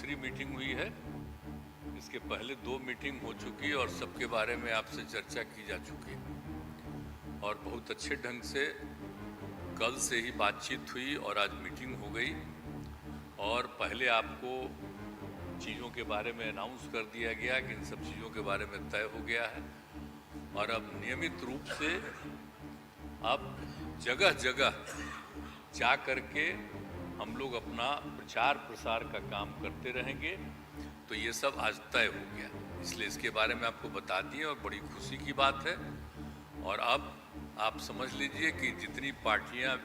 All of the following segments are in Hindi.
तीसरी मीटिंग हुई है। इसके पहले 2 मीटिंग हो चुकी और सबके बारे में आपसे चर्चा की जा चुकी है और बहुत अच्छे ढंग से कल से ही बातचीत हुई और आज मीटिंग हो गई। और पहले आपको चीज़ों के बारे में अनाउंस कर दिया गया कि इन सब चीज़ों के बारे में तय हो गया है और अब नियमित रूप से अब जगह जगह जा करके हम लोग अपना प्रचार प्रसार का काम करते रहेंगे। तो ये सब आज तय हो गया, इसलिए इसके बारे में आपको बता दिए और बड़ी खुशी की बात है। और अब आप समझ लीजिए कि जितनी पार्टियां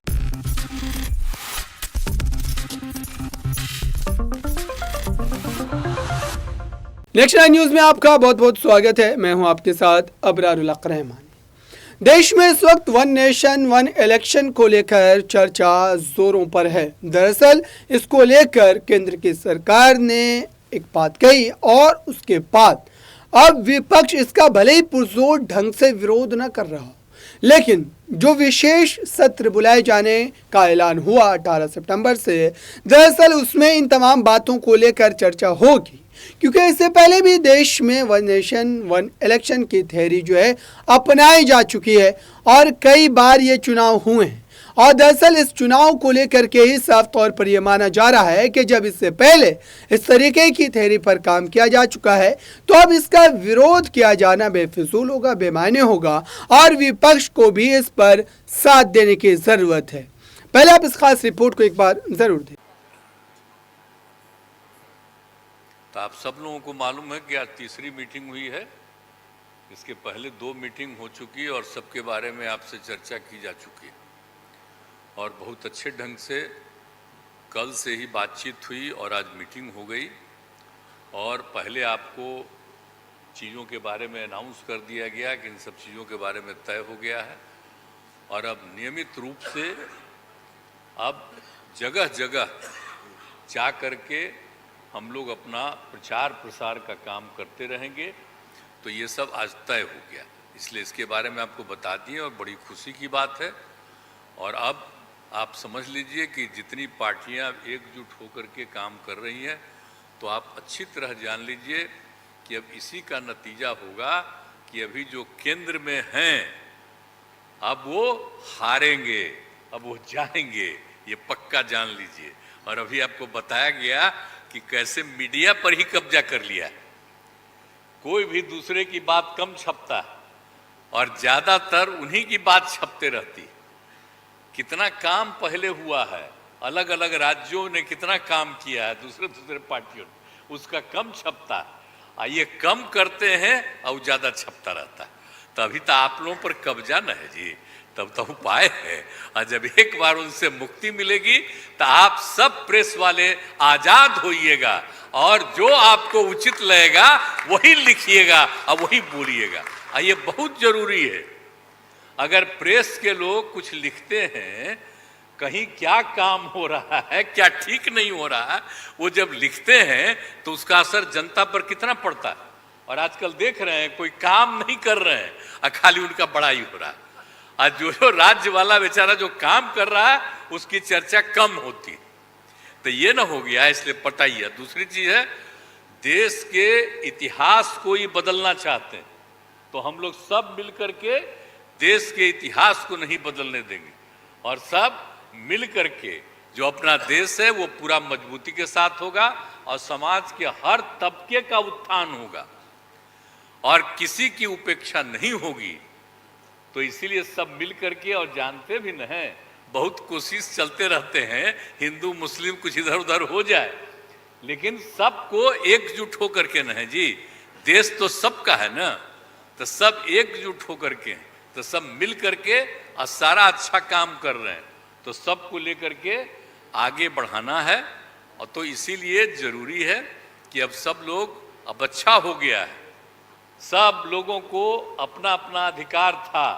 नेक्स्ट न्यूज में आपका बहुत बहुत स्वागत है। मैं हूं आपके साथ अबरारुल हक रहमान। देश में इस वक्त वन नेशन वन इलेक्शन को लेकर चर्चा जोरों पर है। दरअसल इसको लेकर केंद्र की सरकार ने एक बात कही और उसके बाद अब विपक्ष इसका भले ही पुरजोर ढंग से विरोध न कर रहा, लेकिन जो विशेष सत्र बुलाए जाने का ऐलान हुआ 18 सितंबर से, दरअसल उसमें इन तमाम बातों को लेकर चर्चा होगी, क्योंकि इससे पहले भी देश में वन नेशन वन इलेक्शन की थ्योरी जो है अपनाई जा चुकी है और कई बार ये चुनाव हुए हैं। और दरअसल इस चुनाव को लेकर के ही साफ तौर पर यह माना जा रहा है कि जब इससे पहले इस तरीके की थ्योरी पर काम किया जा चुका है तो अब इसका विरोध किया जाना बेफिजूल होगा, बेमायने होगा और विपक्ष को भी इस पर साथ देने की जरूरत है। पहले आप इस खास रिपोर्ट को एक बार जरूर दें। तो आप सब लोगों को मालूम है कि आज तीसरी मीटिंग हुई है। इसके पहले 2 मीटिंग हो चुकी और सबके बारे में आपसे चर्चा की जा चुकी है और बहुत अच्छे ढंग से कल से ही बातचीत हुई और आज मीटिंग हो गई। और पहले आपको चीज़ों के बारे में अनाउंस कर दिया गया कि इन सब चीज़ों के बारे में तय हो गया है और अब नियमित रूप से अब जगह जगह जा करके हम लोग अपना प्रचार प्रसार का काम करते रहेंगे। तो ये सब आज तय हो गया, इसलिए इसके बारे में आपको बता दिए और बड़ी खुशी की बात है। और अब आप समझ लीजिए कि जितनी पार्टियां एकजुट होकर के काम कर रही हैं, तो आप अच्छी तरह जान लीजिए कि अब इसी का नतीजा होगा कि अभी जो केंद्र में हैं अब वो हारेंगे, अब वो जाएंगे, ये पक्का जान लीजिए। और अभी आपको बताया गया कि कैसे मीडिया पर ही कब्जा कर लिया, कोई भी दूसरे की बात कम छपता और ज्यादातर उन्हीं की बात छपते रहती। कितना काम पहले हुआ है, अलग अलग राज्यों ने कितना काम किया है, दूसरे पार्टियों ने, उसका कम छपता है। ये कम करते हैं और ज्यादा छपता रहता है। तभी तो आप लोगों पर कब्जा न है जी, तब तो उपाय है। और जब एक बार उनसे मुक्ति मिलेगी तो आप सब प्रेस वाले आजाद होइएगा और जो आपको उचित लगेगा वही लिखिएगा और वही बोलिएगा। ये बहुत जरूरी है। अगर प्रेस के लोग कुछ लिखते हैं, कहीं क्या काम हो रहा है, क्या ठीक नहीं हो रहा है, वो जब लिखते हैं तो उसका असर जनता पर कितना पड़ता है। और आजकल देख रहे हैं कोई काम नहीं कर रहे हैं और खाली उनका बड़ाई हो रहा है। आज जो राज्य वाला बेचारा जो काम कर रहा है उसकी चर्चा कम होती है। तो ये ना हो गया, इसलिए पता ही है। दूसरी चीज है, देश के इतिहास को ही बदलना चाहते हैं, तो हम लोग सब मिलकर के देश के इतिहास को नहीं बदलने देंगे और सब मिल करके जो अपना देश है वो पूरा मजबूती के साथ होगा और समाज के हर तबके का उत्थान होगा और किसी की उपेक्षा नहीं होगी। तो इसीलिए सब मिल करके, और जानते भी न हैं, बहुत कोशिश चलते रहते हैं हिंदू मुस्लिम कुछ इधर उधर हो जाए, लेकिन सबको एकजुट होकर के न है जी। देश तो सबका है ना, तो सब एकजुट होकर के, तो सब मिल करके और सारा अच्छा काम कर रहे हैं, तो सबको लेकर के आगे बढ़ाना है। और तो इसीलिए जरूरी है कि अब सब लोग, अब अच्छा हो गया है, सब लोगों को अपना अपना अधिकार था,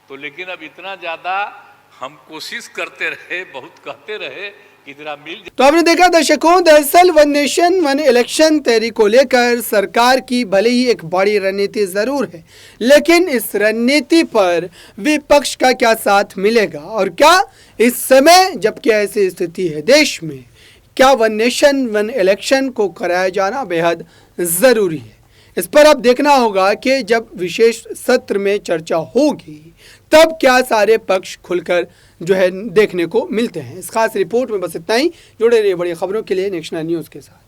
तो लेकिन अब इतना ज्यादा हम कोशिश करते रहे, बहुत कहते रहे कि जरा मिल। तो आपने देखा दर्शकों, दरअसल one nation one election theory को लेकर सरकार की भले ही एक बड़ी रणनीति जरूर है, लेकिन इस रणनीति पर विपक्ष का क्या साथ मिलेगा और क्या इस समय जबकि ऐसी स्थिति है देश में क्या वन नेशन वन इलेक्शन को कराया जाना बेहद ज़रूरी है। इस पर अब देखना होगा कि जब विशेष सत्र में चर्चा होगी तब क्या सारे पक्ष खुलकर जो है देखने को मिलते हैं। इस खास रिपोर्ट में बस इतना ही। जुड़े रहिए बड़ी खबरों के लिए नेशनल न्यूज़ के साथ।